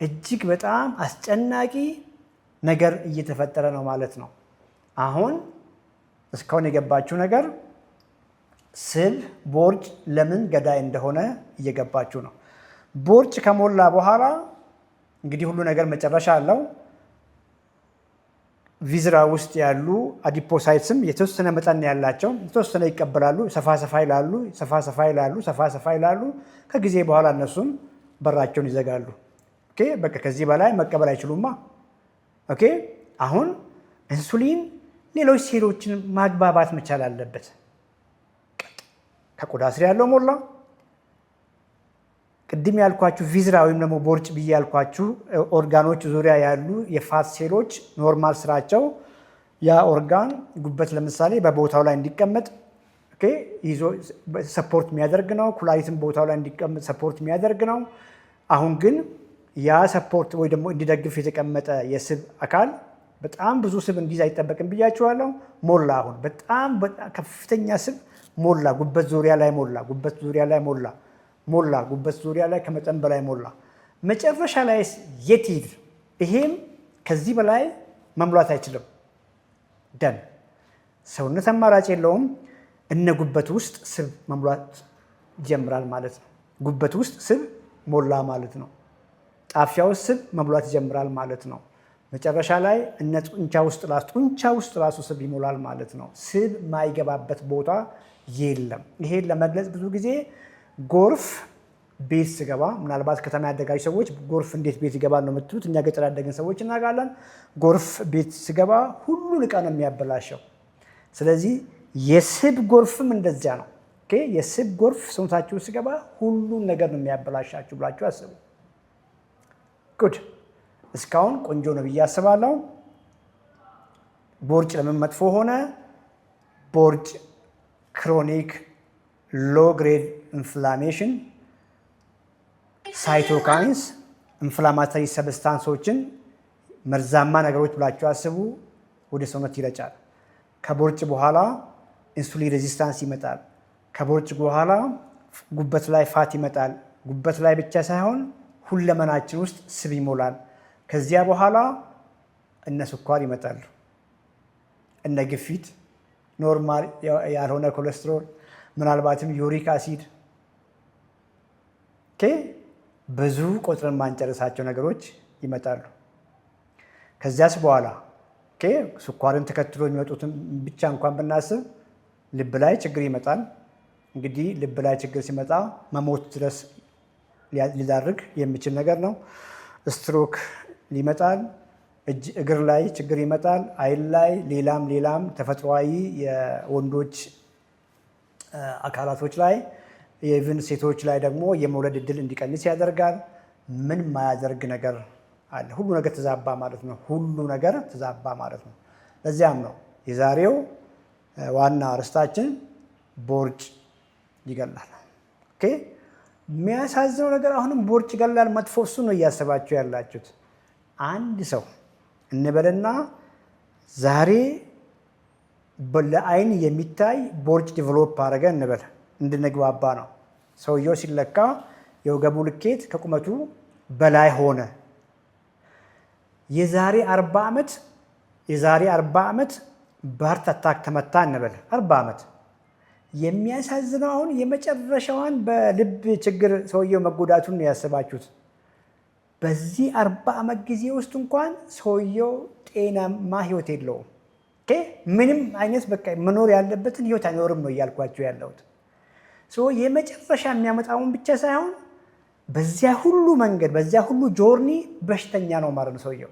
እጅግ በጣም አስጨናቂ ነገር እየተፈጠረ ነው ማለት ነው። አሁን እስካሁን የገባችሁ ነገር ስብ ቦርጭ ለምን ገዳይ እንደሆነ እየገባችሁ ነው። ቦርጭ ከሞላ በኋላ እንግዲህ ሁሉ ነገር መጨረሻ አለው። ቪዝራ ውስጥ ያሉ አዲፖሳይትስም የተወሰነ መጠን ያላቸው የተወሰነ ይቀበላሉ፣ ሰፋ ሰፋ ይላሉ። ከጊዜ በኋላ እነሱም በራቸውን ይዘጋሉ። በቃ ከዚህ በላይ መቀበል አይችሉማ። አሁን ኢንሱሊን ሌሎች ሴሎችን ማግባባት መቻል አለበት። ከቆዳ ስር ያለው ሞላ፣ ቅድም ያልኳችሁ ቪዝራ ወይም ደግሞ ቦርጭ ብዬ ያልኳችሁ ኦርጋኖች ዙሪያ ያሉ የፋት ሴሎች ኖርማል ስራቸው ያ ኦርጋን ጉበት ለምሳሌ በቦታው ላይ እንዲቀመጥ ይዞ ሰፖርት የሚያደርግ ነው። ኩላሊትም ቦታው ላይ እንዲቀመጥ ሰፖርት የሚያደርግ ነው። አሁን ግን ያ ሰፖርት ወይ ደግሞ እንዲደግፍ የተቀመጠ የስብ አካል በጣም ብዙ ስብ እንዲይዝ አይጠበቅም ብያችኋለሁ። ሞላ፣ አሁን በጣም ከፍተኛ ስብ ሞላ፣ ጉበት ዙሪያ ላይ ሞላ፣ ጉበት ዙሪያ ላይ ከመጠን በላይ ሞላ። መጨረሻ ላይ የት ይሄድ? ይሄም ከዚህ በላይ መሙላት አይችልም። ደም ሰውነት አማራጭ የለውም። እነ ጉበት ውስጥ ስብ መሙላት ይጀምራል ማለት ነው። ጉበት ውስጥ ስብ ሞላ ማለት ነው። ጣፊያ ውስጥ ስብ መሙላት ይጀምራል ማለት ነው። መጨረሻ ላይ እነ ጡንቻ ውስጥ ራሱ ስብ ይሞላል ማለት ነው። ስብ ማይገባበት ቦታ የለም። ይሄን ለመግለጽ ብዙ ጊዜ ጎርፍ ቤት ስገባ፣ ምናልባት ከተማ ያደጋችሁ ሰዎች ጎርፍ እንዴት ቤት ይገባል ነው የምትሉት። እኛ ገጠር ያደግን ሰዎች እናውቃለን። ጎርፍ ቤት ስገባ ሁሉን ዕቃ ነው የሚያበላሸው። ስለዚህ የስብ ጎርፍም እንደዚያ ነው። የስብ ጎርፍ ሰውነታችሁ ስገባ ሁሉን ነገር ነው የሚያበላሻችሁ ብላችሁ አስቡ። ጉድ እስካሁን ቆንጆ ነው ብዬ አስባለሁ። ቦርጭ ለምን መጥፎ ሆነ? ቦርጭ ክሮኒክ ሎ ግሬድ ኢንፍላሜሽን፣ ሳይቶካይንስ ኢንፍላማተሪ ሰብስታንሶችን መርዛማ ነገሮች ብላችሁ አስቡ፣ ወደ ሰውነት ይረጫል። ከቦርጭ በኋላ ኢንሱሊን ሬዚስታንስ ይመጣል። ከቦርጭ በኋላ ጉበት ላይ ፋት ይመጣል። ጉበት ላይ ብቻ ሳይሆን ሁለመናችን ውስጥ ስብ ይሞላል። ከዚያ በኋላ እነ ስኳር ይመጣሉ፣ እነ ግፊት፣ ኖርማል ያልሆነ ኮሌስትሮል፣ ምናልባትም ዩሪክ አሲድ፣ ብዙ ቆጥረን ማንጨርሳቸው ነገሮች ይመጣሉ። ከዚያስ በኋላ ስኳርን ተከትሎ የሚመጡትን ብቻ እንኳን ብናስብ ልብ ላይ ችግር ይመጣል። እንግዲህ ልብ ላይ ችግር ሲመጣ መሞት ድረስ ሊዳርግ የሚችል ነገር ነው። ስትሮክ ይመጣል። እግር ላይ ችግር ይመጣል። አይን ላይ፣ ሌላም ተፈጥሯዊ የወንዶች አካላቶች ላይ የኢቭን ሴቶች ላይ ደግሞ የመውለድ እድል እንዲቀንስ ያደርጋል። ምን ማያደርግ ነገር አለ? ሁሉ ነገር ተዛባ ማለት ነው። ሁሉ ነገር ተዛባ ማለት ነው። ለዚያም ነው የዛሬው ዋና ርዕሳችን ቦርጭ ይገላል። የሚያሳዝነው ነገር አሁንም ቦርጭ ይገላል፣ መጥፎ እሱ ነው እያሰባችሁ ያላችሁት። አንድ ሰው እንበልና ዛሬ ለአይን የሚታይ ቦርጭ ዲቨሎፕ አደረገ እንበል፣ እንድንግባባ ነው። ሰውየው ሲለካ የወገቡ ልኬት ከቁመቱ በላይ ሆነ። የዛሬ 40 ዓመት በሃርት አታክ ተመታ እንበል። 40 ዓመት የሚያሳዝነው አሁን የመጨረሻዋን በልብ ችግር ሰውየው መጎዳቱን ነው ያሰባችሁት። በዚህ 40 ዓመት ጊዜ ውስጥ እንኳን ሰውየው ጤናማ ህይወት የለውም። ምንም አይነት በቃ መኖር ያለበትን ህይወት አይኖርም ነው እያልኳቸው ያለሁት። የመጨረሻ የሚያመጣውን ብቻ ሳይሆን በዚያ ሁሉ መንገድ በዚያ ሁሉ ጆርኒ በሽተኛ ነው ማለት ነው ሰውየው።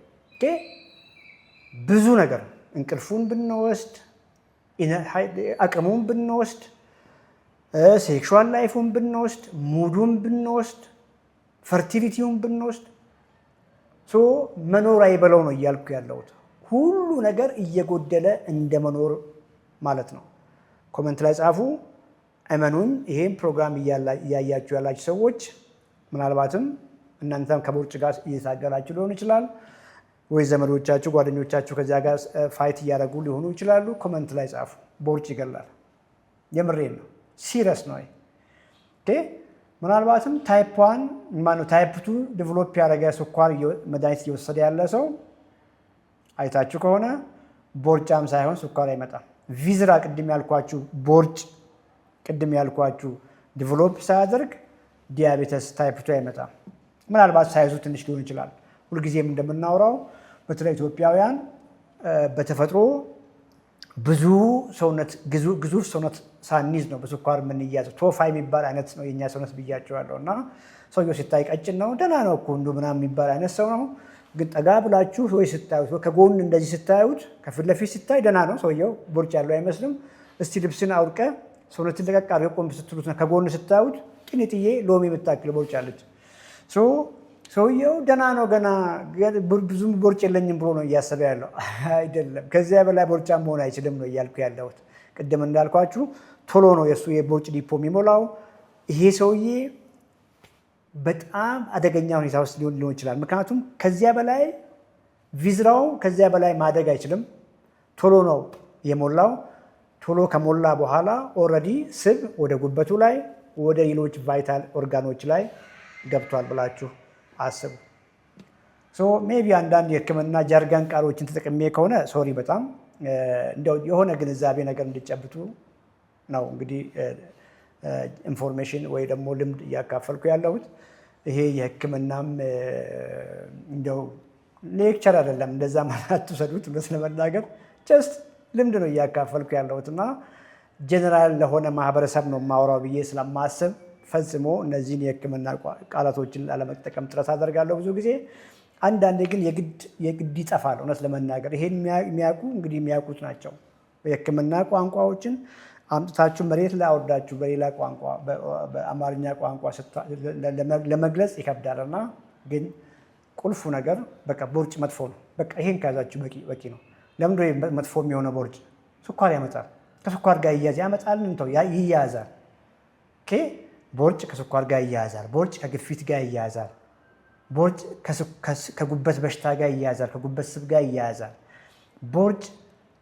ብዙ ነገር እንቅልፉን ብንወስድ፣ አቅሙን ብንወስድ፣ ሴክሹዋል ላይፉን ብንወስድ፣ ሙዱን ብንወስድ፣ ፈርቲሊቲውን ብንወስድ መኖር አይበለው ነው እያልኩ ያለሁት። ሁሉ ነገር እየጎደለ እንደ መኖር ማለት ነው። ኮመንት ላይ ጻፉ። እመኑን፣ ይሄን ፕሮግራም እያያችሁ ያላችሁ ሰዎች ምናልባትም እናንተም ከቦርጭ ጋር እየታገላችሁ ሊሆን ይችላል፣ ወይ ዘመዶቻችሁ፣ ጓደኞቻችሁ ከዚያ ጋር ፋይት እያደረጉ ሊሆኑ ይችላሉ። ኮመንት ላይ ጻፉ። ቦርጭ ይገላል። የምሬን ነው። ሲሪየስ ነው። ምናልባትም ታይፕ 1 ማነው ታይፕ 2 ዴቨሎፕ ያደረገ ስኳር መድኃኒት እየወሰደ ያለ ሰው አይታችሁ ከሆነ ቦርጫም ሳይሆን ስኳር አይመጣም። ቪዝራ ቅድም ያልኳችሁ ቦርጭ ቅድም ያልኳችሁ ዴቨሎፕ ሳያደርግ ዲያቤተስ ታይፕ 2 አይመጣም። ምናልባት ሳይዙ ትንሽ ሊሆን ይችላል። ሁልጊዜም እንደምናወራው በተለይ ኢትዮጵያውያን በተፈጥሮ ብዙ ሰውነት ግዙፍ ሰውነት ሳንይዝ ነው በስኳር የምንያዘው። ቶፋ የሚባል አይነት ነው የኛ ሰውነት ብያቸዋለሁ። እና ሰውየው ሲታይ ቀጭን ነው፣ ደህና ነው እኮ እንዱ ምናምን የሚባል አይነት ሰው ነው። ግን ጠጋ ብላችሁ ወይ ስታዩት፣ ከጎን እንደዚህ ስታዩት፣ ከፊት ለፊት ሲታይ ደህና ነው ሰውየው፣ ቦርጭ ያለው አይመስልም። እስቲ ልብስን አውልቀ ሰውነትን ለቀቅ አድርገህ ቆም ስትሉት ከጎን ስታዩት ጥንጥዬ ሎሚ የምታክል ቦርጭ አለች። ሰውየው ደህና ነው፣ ገና ብዙም ቦርጭ የለኝም ብሎ ነው እያሰበ ያለው። አይደለም፣ ከዚያ በላይ ቦርጫ መሆን አይችልም ነው እያልኩ ያለሁት። ቅድም እንዳልኳችሁ ቶሎ ነው የእሱ የቦርጭ ዲፖ የሚሞላው። ይሄ ሰውዬ በጣም አደገኛ ሁኔታ ውስጥ ሊሆን ይችላል። ምክንያቱም ከዚያ በላይ ቪዝራው ከዚያ በላይ ማደግ አይችልም። ቶሎ ነው የሞላው። ቶሎ ከሞላ በኋላ ኦልሬዲ ስብ ወደ ጉበቱ ላይ ወደ ሌሎች ቫይታል ኦርጋኖች ላይ ገብቷል ብላችሁ አስቡ። ሜቢ አንዳንድ የሕክምና ጃርጋን ቃሎችን ተጠቅሜ ከሆነ ሶሪ፣ በጣም እንደው የሆነ ግንዛቤ ነገር እንዲጨብጡ ነው እንግዲህ ኢንፎርሜሽን ወይ ደግሞ ልምድ እያካፈልኩ ያለሁት። ይሄ የሕክምናም እንደው ሌክቸር አይደለም፣ እንደዛ ማለት አትውሰዱት። እውነት ለመናገር ጀስት ልምድ ነው እያካፈልኩ ያለሁት እና ጀነራል ለሆነ ማህበረሰብ ነው የማወራው ብዬ ስለማስብ ፈጽሞ እነዚህን የሕክምና ቃላቶችን ላለመጠቀም ጥረት አደርጋለሁ ብዙ ጊዜ። አንዳንዴ ግን የግድ ይጠፋል። እውነት ለመናገር ይሄን የሚያውቁ እንግዲህ የሚያውቁት ናቸው። የሕክምና ቋንቋዎችን አምጥታችሁ መሬት ላይ አወርዳችሁ በሌላ ቋንቋ በአማርኛ ቋንቋ ለመግለጽ ይከብዳል። እና ግን ቁልፉ ነገር በቃ ቦርጭ መጥፎ ነው። በቃ ይሄን ከያዛችሁ በቂ ነው። ለምንድን ነው መጥፎ የሚሆነው? ቦርጭ ስኳር ያመጣል። ከስኳር ጋር ያመጣል፣ ይያያዛል። ቦርጭ ከስኳር ጋር ይያያዛል። ቦርጭ ከግፊት ጋር ይያያዛል። ቦርጭ ከጉበት በሽታ ጋር ይያያዛል፣ ከጉበት ስብ ጋር ይያያዛል። ቦርጭ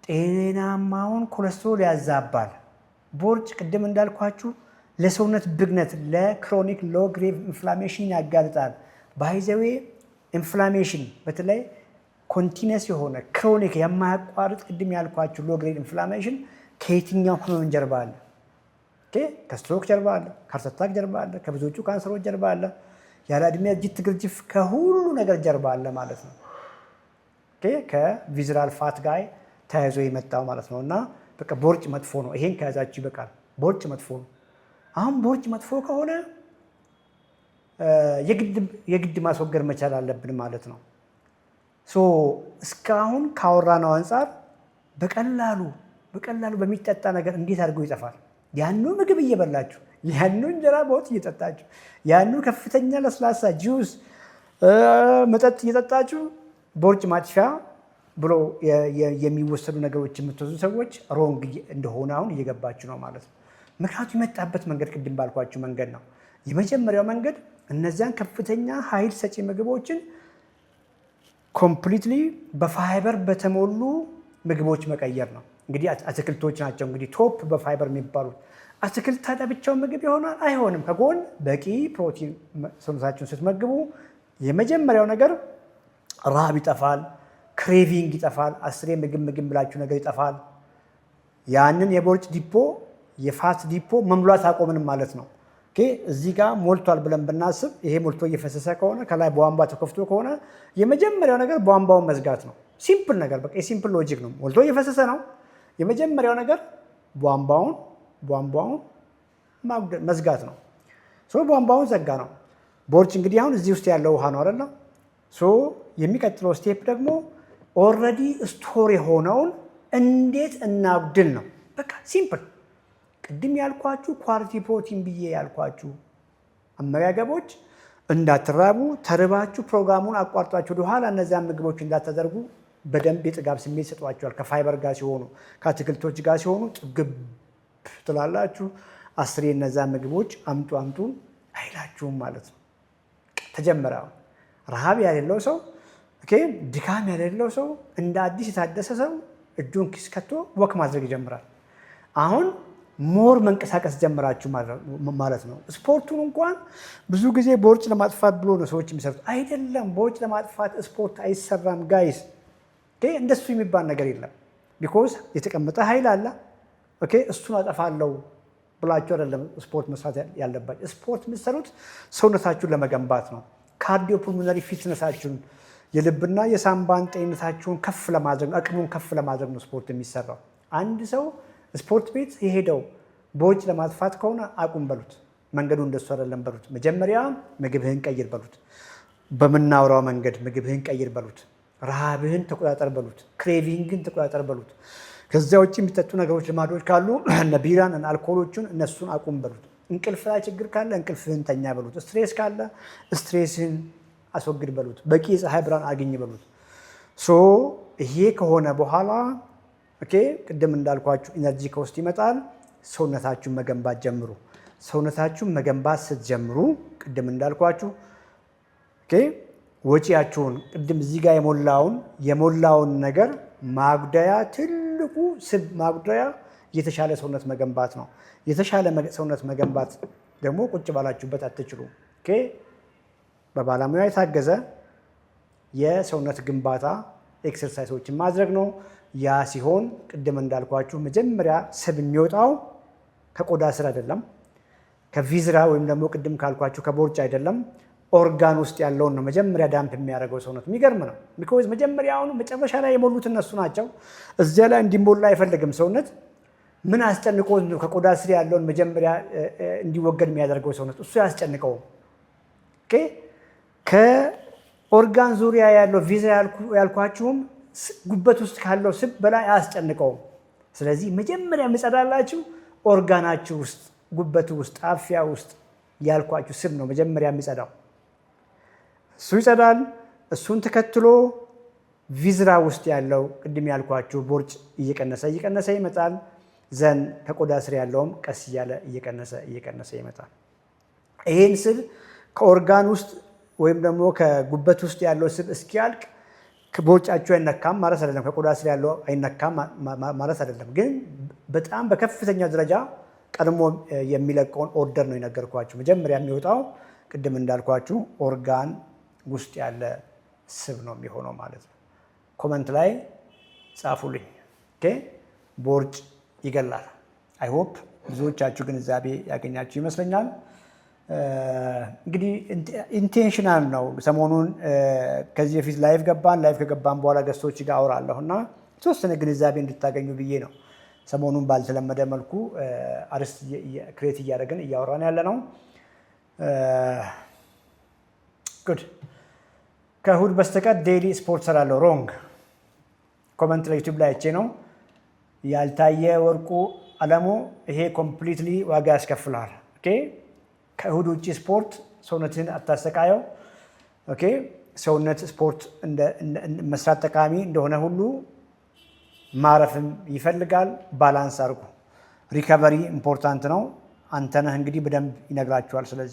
ጤናማውን ኮሌስትሮል ያዛባል። ቦርጭ ቅድም እንዳልኳችሁ ለሰውነት ብግነት፣ ለክሮኒክ ሎ ግሬድ ኢንፍላሜሽን ያጋልጣል። ባይዘዌ ኢንፍላሜሽን በተለይ ኮንቲነስ የሆነ ክሮኒክ የማያቋርጥ ቅድም ያልኳችሁ ሎ ግሬድ ኢንፍላሜሽን ከየትኛው ህመም ጀርባ አለ? ከስትሮክ ጀርባ አለ፣ ከሃርት አታክ ጀርባ አለ፣ ከብዙዎቹ ካንሰሮች ጀርባ አለ፣ ያለ ዕድሜ እጅት ግርጅፍ ከሁሉ ነገር ጀርባ አለ ማለት ነው። ከቪዝራል ፋት ጋር ተያይዞ የመጣው ማለት ነው። እና በቃ ቦርጭ መጥፎ ነው። ይሄን ከያዛችሁ ይበቃል። ቦርጭ መጥፎ ነው። አሁን ቦርጭ መጥፎ ከሆነ የግድ ማስወገድ መቻል አለብን ማለት ነው። እስካሁን ካወራነው አንጻር በቀላሉ በሚጠጣ ነገር እንዴት አድርጎ ይጠፋል? ያኑ ምግብ እየበላችሁ፣ ያኑ እንጀራ በወጥ እየጠጣችሁ፣ ያኑ ከፍተኛ ለስላሳ ጁስ መጠጥ እየጠጣችሁ ቦርጭ ማጥፊያ ብሎ የሚወሰዱ ነገሮች የምትወስዱ ሰዎች ሮንግ እንደሆነ አሁን እየገባችሁ ነው ማለት ነው። ምክንያቱም የመጣበት መንገድ ቅድም ባልኳችሁ መንገድ ነው። የመጀመሪያው መንገድ እነዚያን ከፍተኛ ኃይል ሰጪ ምግቦችን ኮምፕሊትሊ በፋይበር በተሞሉ ምግቦች መቀየር ነው። እንግዲህ አትክልቶች ናቸው እንግዲህ ቶፕ በፋይበር የሚባሉት። አትክልት ታዲያ ብቻውን ምግብ ይሆናል? አይሆንም። ከጎን በቂ ፕሮቲን ሰውነታችሁን ስትመግቡ የመጀመሪያው ነገር ረሃብ ይጠፋል፣ ክሬቪንግ ይጠፋል። አስሬ ምግብ ብላችሁ ነገር ይጠፋል። ያንን የቦርጭ ዲፖ የፋት ዲፖ መሙላት አቆምንም ማለት ነው። እዚህ ጋር ሞልቷል ብለን ብናስብ ይሄ ሞልቶ እየፈሰሰ ከሆነ ከላይ ቧንቧ ተከፍቶ ከሆነ የመጀመሪያው ነገር ቧንቧውን መዝጋት ነው። ሲምፕል ነገር በቃ የሲምፕል ሎጂክ ነው። ሞልቶ እየፈሰሰ ነው። የመጀመሪያው ነገር ቧንቧውን መዝጋት ነው። ቧንቧውን ዘጋ ነው። ቦርጭ እንግዲህ አሁን እዚህ ውስጥ ያለው ውሃ ነው አይደለ? የሚቀጥለው ስቴፕ ደግሞ ኦልሬዲ ስቶር የሆነውን እንዴት እናጉድል ነው። በቃ ሲምፕል። ቅድም ያልኳችሁ ኳሊቲ ፕሮቲን ብዬ ያልኳችሁ አመጋገቦች እንዳትራቡ፣ ተርባችሁ ፕሮግራሙን አቋርጧችሁ ወደኋላ እነዚያን ምግቦች እንዳታደርጉ በደንብ የጥጋብ ስሜት ይሰጧችኋል። ከፋይበር ጋር ሲሆኑ፣ ከአትክልቶች ጋር ሲሆኑ ጥግብ ትላላችሁ። አስሬ እነዚያን ምግቦች አምጡ አይላችሁም ማለት ነው። ተጀመረ። ረሃብ ያሌለው ሰው፣ ድካም ያሌለው ሰው፣ እንደ አዲስ የታደሰ ሰው እጁን ኪስ ከቶ ወክ ማድረግ ይጀምራል። አሁን ሞር መንቀሳቀስ ጀምራችሁ ማለት ነው። ስፖርቱን እንኳን ብዙ ጊዜ ቦርጭ ለማጥፋት ብሎ ነው ሰዎች የሚሰሩት። አይደለም፣ ቦርጭ ለማጥፋት ስፖርት አይሰራም ጋይስ። እንደሱ የሚባል ነገር የለም። ቢኮዝ የተቀመጠ ኃይል አለ። እሱን አጠፋለሁ ብላችሁ አይደለም ስፖርት መስራት ያለባችሁ። ስፖርት የምትሰሩት ሰውነታችሁን ለመገንባት ነው። ካርዲዮፑልሞናሪ ፊትነሳችሁን፣ የልብና የሳምባን ጤንነታችሁን ከፍ ለማድረግ አቅሙን ከፍ ለማድረግ ነው ስፖርት የሚሰራው። አንድ ሰው ስፖርት ቤት የሄደው ቦርጭ ለማጥፋት ከሆነ አቁም በሉት። መንገዱ እንደሱ አይደለም በሉት። መጀመሪያ ምግብህን ቀይር በሉት። በምናወራው መንገድ ምግብህን ቀይር በሉት። ረሃብህን ተቆጣጠር በሉት። ክሬቪንግን ተቆጣጠር በሉት። ከዚያ ውጭ የሚጠጡ ነገሮች፣ ልማዶች ካሉ እነ ቢራን እነ አልኮሎቹን እነሱን አቁም በሉት። እንቅልፍ ላይ ችግር ካለ እንቅልፍህን ተኛ በሉት። ስትሬስ ካለ ስትሬስህን አስወግድ በሉት። በቂ የፀሐይ ብርሃን አግኝ በሉት። ይሄ ከሆነ በኋላ ቅድም እንዳልኳችሁ ኢነርጂ ከውስጥ ይመጣል። ሰውነታችሁን መገንባት ጀምሩ። ሰውነታችሁን መገንባት ስትጀምሩ ቅድም እንዳልኳችሁ ወጪያችሁን ቅድም እዚህ ጋር የሞላውን ነገር ማጉደያ፣ ትልቁ ስብ ማጉደያ የተሻለ ሰውነት መገንባት ነው። የተሻለ ሰውነት መገንባት ደግሞ ቁጭ ባላችሁበት አትችሉም። በባለሙያ የታገዘ የሰውነት ግንባታ ኤክሰርሳይሶችን ማድረግ ነው። ያ ሲሆን ቅድም እንዳልኳችሁ መጀመሪያ ስብ የሚወጣው ከቆዳ ስር አይደለም፣ ከቪዝራ ወይም ደግሞ ቅድም ካልኳችሁ ከቦርጭ አይደለም፣ ኦርጋን ውስጥ ያለውን ነው መጀመሪያ ዳምፕ የሚያደርገው ሰውነት። የሚገርም ነው። ቢኮዝ መጀመሪያውኑ መጨረሻ ላይ የሞሉት እነሱ ናቸው። እዚያ ላይ እንዲሞላ አይፈልግም ሰውነት። ምን አስጨንቆ ከቆዳ ስር ያለውን መጀመሪያ እንዲወገድ የሚያደርገው ሰውነት እሱ ያስጨንቀውም። ከኦርጋን ዙሪያ ያለው ቪዝራ ያልኳችሁም ጉበት ውስጥ ካለው ስብ በላይ አያስጨንቀውም። ስለዚህ መጀመሪያ የሚጸዳላችሁ ኦርጋናችሁ ውስጥ፣ ጉበት ውስጥ፣ አፍያ ውስጥ ያልኳችሁ ስብ ነው መጀመሪያ የሚጸዳው። እሱ ይጸዳል። እሱን ተከትሎ ቪዝራ ውስጥ ያለው ቅድም ያልኳችሁ ቦርጭ እየቀነሰ ይመጣል። ዘን ከቆዳ ስር ያለውም ቀስ እያለ እየቀነሰ ይመጣል። ይሄን ስብ ከኦርጋን ውስጥ ወይም ደግሞ ከጉበት ውስጥ ያለው ስብ እስኪያልቅ ቦርጫችሁ አይነካም ማለት አይደለም። ከቆዳ ስር ያለው አይነካም ማለት አይደለም። ግን በጣም በከፍተኛ ደረጃ ቀድሞ የሚለቀውን ኦርደር ነው የነገርኳችሁ። መጀመሪያ የሚወጣው ቅድም እንዳልኳችሁ ኦርጋን ውስጥ ያለ ስብ ነው የሚሆነው ማለት ነው። ኮመንት ላይ ጻፉልኝ። ቦርጭ ይገላል። አይ ሆፕ ብዙዎቻችሁ ግንዛቤ ያገኛችሁ ይመስለኛል። እንግዲህ ኢንቴንሽናል ነው። ሰሞኑን ከዚህ በፊት ላይቭ ከገባን በኋላ ገስቶች ጋር አወራለሁ እና የተወሰነ ግንዛቤ እንድታገኙ ብዬ ነው ሰሞኑን ባልተለመደ መልኩ አርስት ክሬት እያደረግን እያወራን ያለ ነው። ጉድ ከእሑድ በስተቀር ዴይሊ ስፖርት ሰራለሁ። ሮንግ ኮመንት ላይ ዩቲዩብ ላይ አይቼ ነው ያልታየ ወርቁ አለሙ። ይሄ ኮምፕሊትሊ ዋጋ ያስከፍላል። ከእሑድ ውጭ ስፖርት ሰውነትህን አታሰቃየው። ሰውነት ስፖርት መስራት ጠቃሚ እንደሆነ ሁሉ ማረፍም ይፈልጋል። ባላንስ አድርጉ። ሪከቨሪ ኢምፖርታንት ነው። አንተነህ እንግዲህ በደንብ ይነግራችኋል። ስለዚህ